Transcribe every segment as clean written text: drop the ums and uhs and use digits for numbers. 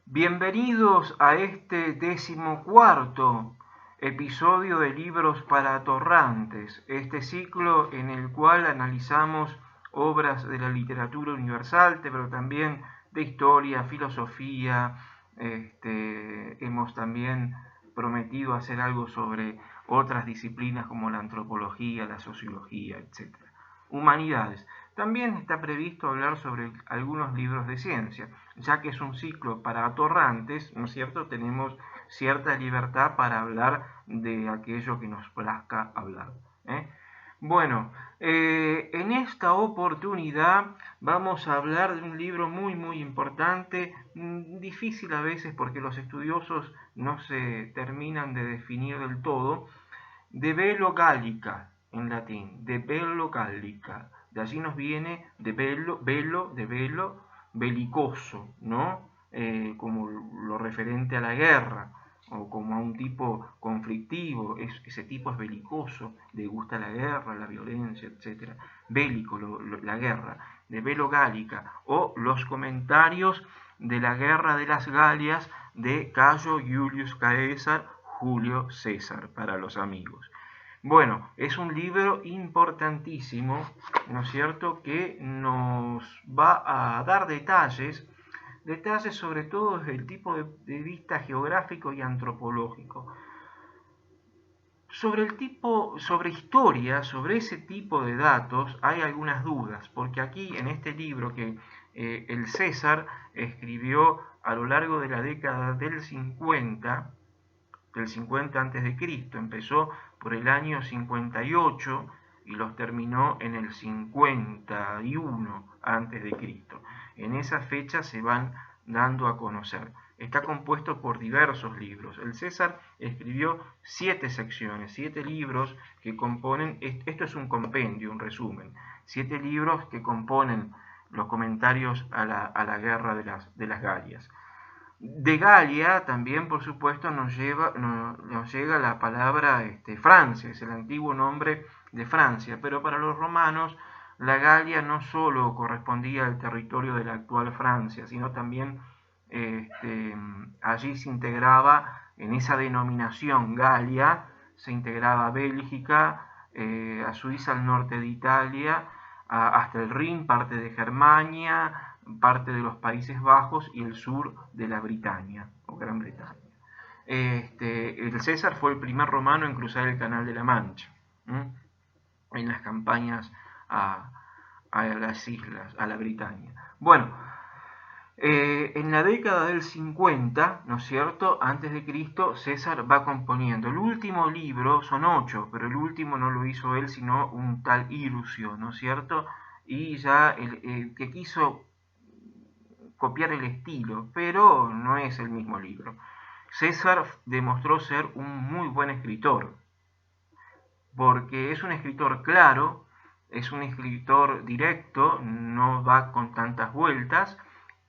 Bienvenidos a este 14º episodio de Libros para Atorrantes, este ciclo en el cual analizamos obras de la literatura universal, pero también de historia, filosofía. Hemos también prometido hacer algo sobre otras disciplinas como la antropología, la sociología, etc. Humanidades. También está previsto hablar sobre algunos libros de ciencia, ya que es un ciclo para atorrantes, ¿no es cierto? Tenemos cierta libertad para hablar de aquello que nos plazca hablar. Bueno, en esta oportunidad vamos a hablar de un libro muy importante, difícil a veces porque los estudiosos no se terminan de definir del todo, de Bello Gallica, en latín, de Bello Gallica. De allí nos viene de velo, belicoso, ¿no? Como lo referente a la guerra, o como a un tipo conflictivo, ese tipo es belicoso, le gusta la guerra, la violencia, etc. Bélico, la guerra, de Bello Gallica, o los comentarios de la guerra de las Galias de Cayo Julius Caesar, Julio César, para los amigos. Bueno, es un libro importantísimo, ¿no es cierto?, que nos va a dar detalles sobre todo desde el tipo de vista geográfico y antropológico. Sobre historia, sobre ese tipo de datos, hay algunas dudas, porque aquí en este libro que el César escribió a lo largo de la década del 50 a.C., empezó por el año 58 y los terminó en el 51 a.C. En esa fecha se van dando a conocer. Está compuesto por diversos libros. El César escribió 7 secciones, 7 libros que componen, esto es un compendio, un resumen, 7 libros que componen los comentarios a la guerra de las Galias. De Galia también, por supuesto, nos llega la palabra Francia, es el antiguo nombre de Francia, pero para los romanos la Galia no solo correspondía al territorio de la actual Francia, sino también allí se integraba, en esa denominación Galia, se integraba Bélgica, a Suiza al norte de Italia, hasta el Rin, parte de Germania, parte de los Países Bajos y el sur de la Britania o Gran Bretaña. El César fue el primer romano en cruzar el Canal de la Mancha, en las campañas a las islas, a la Britania. Bueno, en la década del 50, ¿no es cierto?, antes de Cristo, César va componiendo. El último libro, son 8, pero el último no lo hizo él, sino un tal Irusio, ¿no es cierto? Y ya que quiso copiar el estilo, pero no es el mismo libro. César demostró ser un muy buen escritor, porque es un escritor claro, es un escritor directo, no va con tantas vueltas,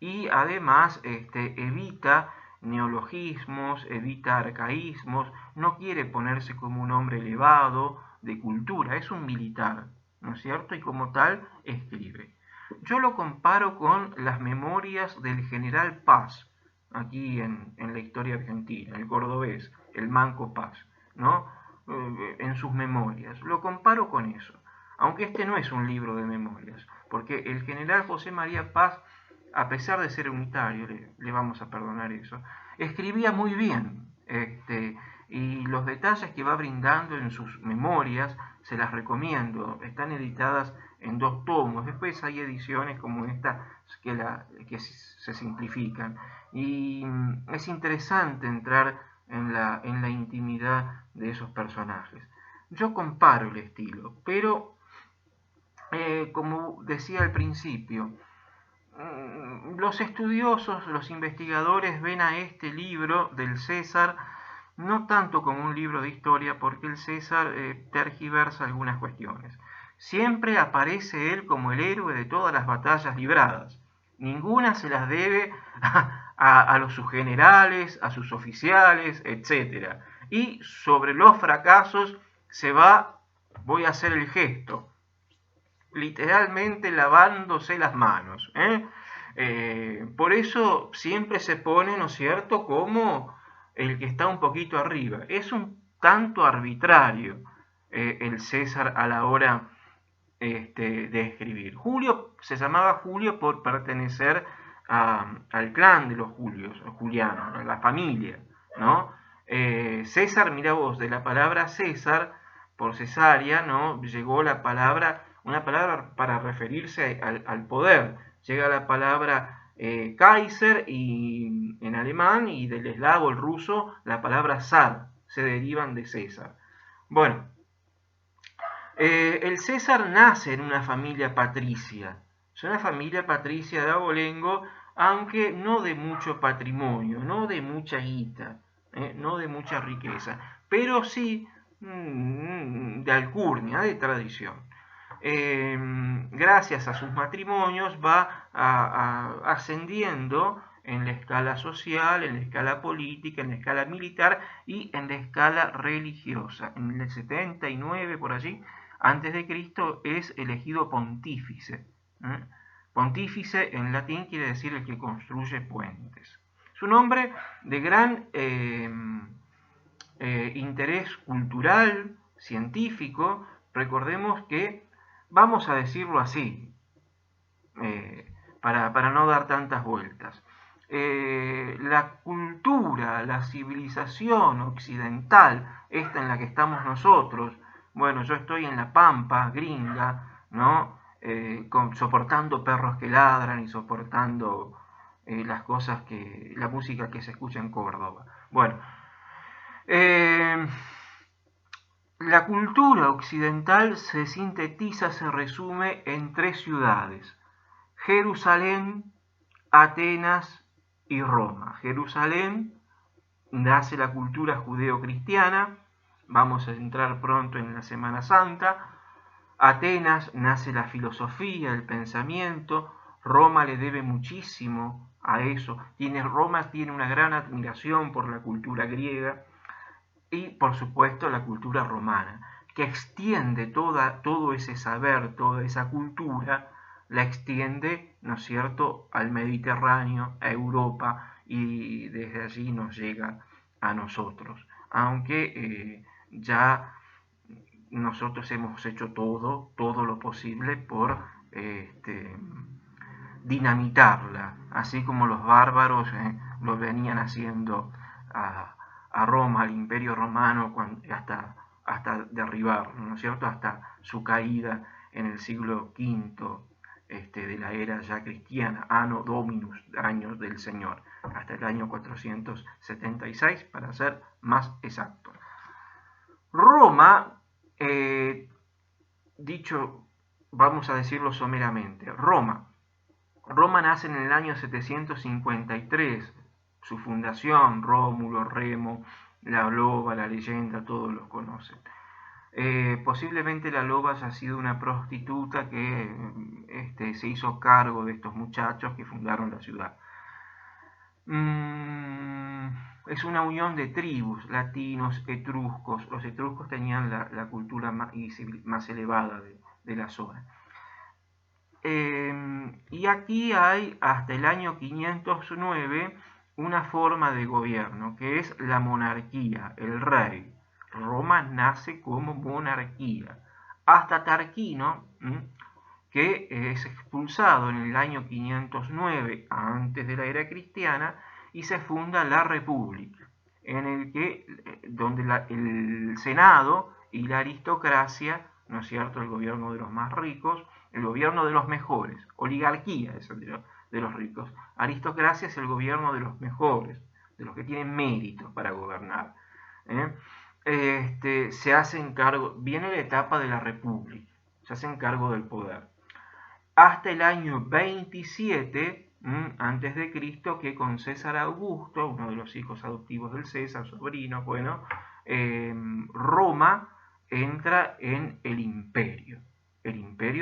y además evita neologismos, evita arcaísmos, no quiere ponerse como un hombre elevado de cultura, es un militar, ¿no es cierto? Y como tal escribe. Yo lo comparo con las memorias del general Paz, aquí en la historia argentina, el cordobés, el Manco Paz, ¿no? En sus memorias. Lo comparo con eso, aunque este no es un libro de memorias, porque el general José María Paz, a pesar de ser unitario, le vamos a perdonar eso, escribía muy bien, y los detalles que va brindando en sus memorias se las recomiendo, están editadas en 2 tomos, después hay ediciones como esta que se simplifican, y es interesante entrar en la intimidad de esos personajes. Yo comparo el estilo, pero como decía al principio, los estudiosos, los investigadores ven a este libro del César no tanto como un libro de historia, porque el César tergiversa algunas cuestiones. Siempre aparece él como el héroe de todas las batallas libradas. Ninguna se las debe a sus generales, a sus oficiales, etc. Y sobre los fracasos se va, voy a hacer el gesto, literalmente lavándose las manos. Por eso siempre se pone, ¿no es cierto?, como el que está un poquito arriba. Es un tanto arbitrario el César a la hora de escribir. Julio se llamaba Julio por pertenecer al clan de los Julios, los Julianos, a la familia, ¿no? César, mira vos, de la palabra César, por cesárea, ¿no? Llegó la palabra, una palabra para referirse al poder. Llega la palabra Kaiser y, en alemán, y del eslavo, el ruso, la palabra zar, se derivan de César. Bueno, el César nace en una familia patricia, es una familia patricia de Abolengo, aunque no de mucho patrimonio, no de mucha guita, no de mucha riqueza, pero sí de alcurnia, de tradición. Gracias a sus matrimonios va ascendiendo en la escala social, en la escala política, en la escala militar y en la escala religiosa. En el 79, por allí, antes de Cristo, es elegido pontífice. Pontífice en latín quiere decir el que construye puentes. Su nombre de gran interés cultural, científico. Recordemos que, vamos a decirlo así, para no dar tantas vueltas, la cultura, la civilización occidental, esta en la que estamos nosotros, bueno, yo estoy en la pampa gringa, ¿no? Soportando perros que ladran y soportando la música que se escucha en Córdoba. Bueno, la cultura occidental se sintetiza, se resume en 3 ciudades: Jerusalén, Atenas y Roma. Jerusalén nace la cultura judeo-cristiana, vamos a entrar pronto en la Semana Santa. Atenas nace la filosofía, el pensamiento. Roma le debe muchísimo a eso. Roma tiene una gran admiración por la cultura griega y, por supuesto, la cultura romana, que extiende todo ese saber, toda esa cultura, la extiende, ¿no es cierto?, al Mediterráneo, a Europa, y desde allí nos llega a nosotros. Aunque ya nosotros hemos hecho todo lo posible por dinamitarla, así como los bárbaros lo venían haciendo a Roma, al Imperio Romano, hasta derribarlo, ¿no es cierto?, hasta su caída en el siglo V de la era ya cristiana, Anno Dominus, años del Señor, hasta el año 476, para ser más exacto. Roma, vamos a decirlo someramente, Roma nace en el año 753, su fundación, Rómulo, Remo, la loba, la leyenda, todos los conocen. Posiblemente la loba haya sido una prostituta que se hizo cargo de estos muchachos que fundaron la ciudad. Es una unión de tribus, latinos, etruscos. Los etruscos tenían la cultura más elevada de la zona. Y aquí hay, hasta el año 509, una forma de gobierno, que es la monarquía, el rey. Roma nace como monarquía, hasta Tarquino, que es expulsado en el año 509, antes de la era cristiana, y se funda la República, donde el Senado y la aristocracia, ¿no es cierto?, el gobierno de los más ricos, el gobierno de los mejores. Oligarquía es el de los ricos. Aristocracia es el gobierno de los mejores, de los que tienen mérito para gobernar. Se hacen cargo, viene la etapa de la República, se hacen cargo del poder. Hasta el año 27 antes de Cristo, que con César Augusto, uno de los hijos adoptivos del César, sobrino, Roma entra en el imperio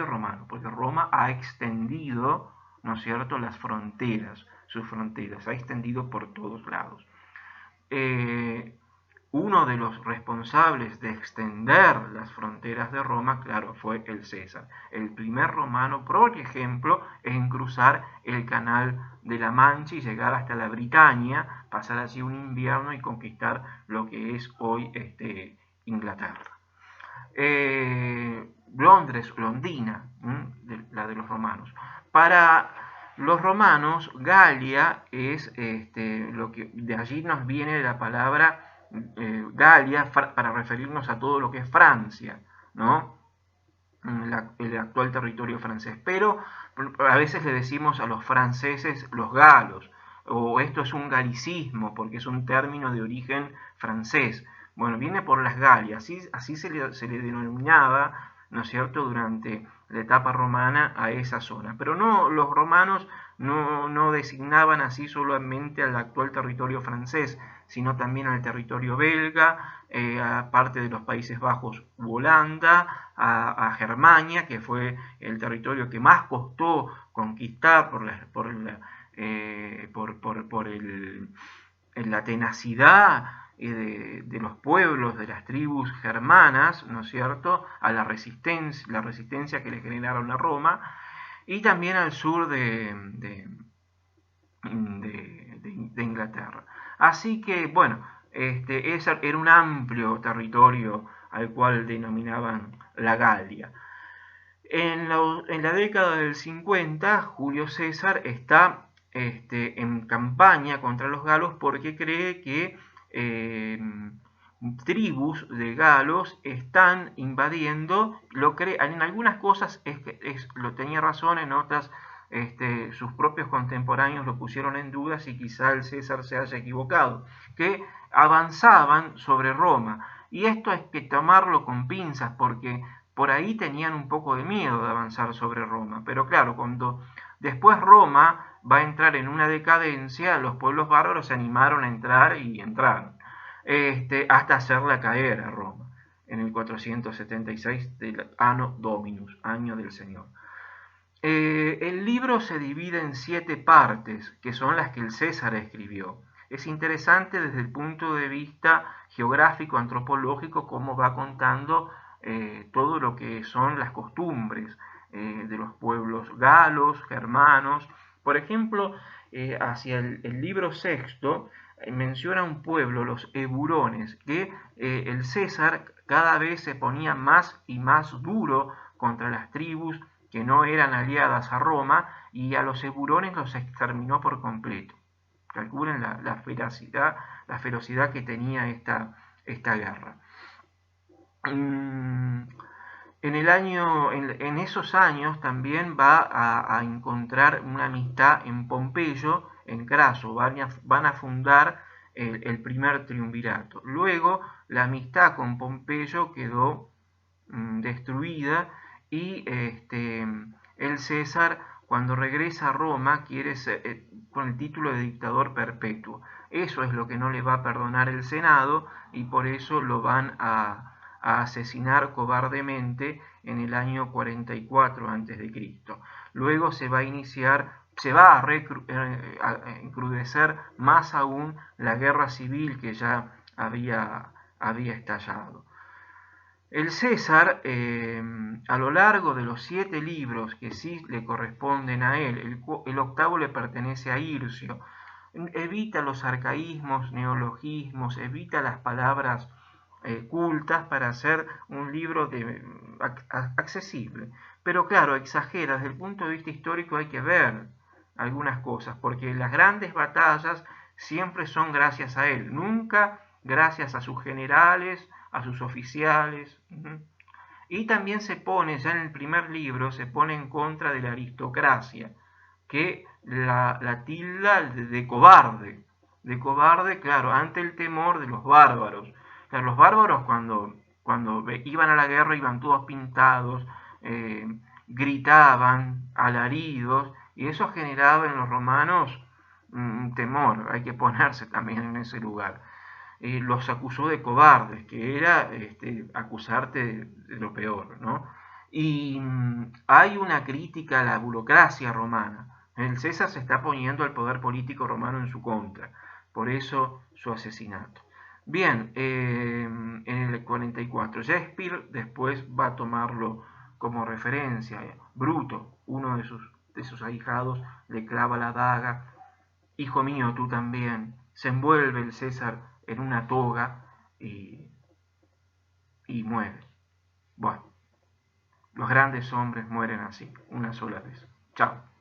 romano, porque Roma ha extendido, ¿no es cierto?, sus fronteras, ha extendido por todos lados. uno de los responsables de extender las fronteras de Roma, claro, fue el César. El primer romano, por ejemplo, en cruzar el canal de la Mancha y llegar hasta la Britania, pasar allí un invierno y conquistar lo que es hoy Inglaterra. Londina, la de los romanos. Para los romanos, Galia es lo que de allí nos viene la palabra Galia para referirnos a todo lo que es Francia, ¿no? El actual territorio francés. Pero a veces le decimos a los franceses los galos, o esto es un galicismo porque es un término de origen francés. Bueno, viene por las Galias, así se le denominaba, ¿no es cierto?, durante la etapa romana a esa zona. Pero no, los romanos no designaban así solamente al actual territorio francés, sino también al territorio belga, a parte de los Países Bajos u Holanda, a Germania, que fue el territorio que más costó conquistar por la tenacidad de los pueblos, de las tribus germanas, ¿no es cierto?, a la resistencia que le generaron a Roma, y también al sur de Inglaterra. Así que, bueno, ese era un amplio territorio al cual denominaban la Galia. En la década del 50, Julio César está en campaña contra los galos porque cree que tribus de galos están invadiendo, en algunas cosas lo tenía razón, en otras sus propios contemporáneos lo pusieron en dudas y quizá el César se haya equivocado, que avanzaban sobre Roma. Y esto hay que tomarlo con pinzas porque por ahí tenían un poco de miedo de avanzar sobre Roma. Pero claro, cuando después Roma va a entrar en una decadencia, los pueblos bárbaros se animaron a entrar y entraron, hasta hacerla caer a Roma en el 476 del Anno Dominus, año del Señor. El libro se divide en 7 partes, que son las que el César escribió. Es interesante desde el punto de vista geográfico, antropológico, cómo va contando todo lo que son las costumbres de los pueblos galos, germanos. Por ejemplo, hacia el libro sexto menciona un pueblo, los eburones, que el César cada vez se ponía más y más duro contra las tribus que no eran aliadas a Roma, y a los eburones los exterminó por completo. Calculen la ferocidad que tenía esta guerra. En esos años también va a encontrar una amistad en Pompeyo, en Craso, van a fundar el primer triunvirato. Luego la amistad con Pompeyo quedó destruida y el César, cuando regresa a Roma, quiere ser, con el título de dictador perpetuo. Eso es lo que no le va a perdonar el Senado y por eso lo van a asesinar cobardemente en el año 44 a.C. Luego se va a encrudecer más aún la guerra civil que ya había estallado. El César, a lo largo de los 7 libros que sí le corresponden a él, el octavo le pertenece a Hircio, evita los arcaísmos, neologismos, evita las palabras cultas para hacer un libro accesible. Pero claro, exagera, desde el punto de vista histórico hay que ver algunas cosas, porque las grandes batallas siempre son gracias a él, nunca gracias a sus generales, a sus oficiales. Y también se pone, ya en el primer libro, se pone en contra de la aristocracia, que la tilda de cobarde, claro, ante el temor de los bárbaros. Claro, los bárbaros cuando iban a la guerra iban todos pintados, gritaban, alaridos, y eso generaba en los romanos un temor, hay que ponerse también en ese lugar. Los acusó de cobardes, que era acusarte de lo peor, ¿no? Y hay una crítica a la burocracia romana. El César se está poniendo al poder político romano en su contra, por eso su asesinato. Bien, en el 44 Shakespeare después va a tomarlo como referencia. Bruto, uno de sus ahijados, le clava la daga. Hijo mío, tú también. Se envuelve el César en una toga y, y muere. Bueno, los grandes hombres mueren así, una sola vez. Chao.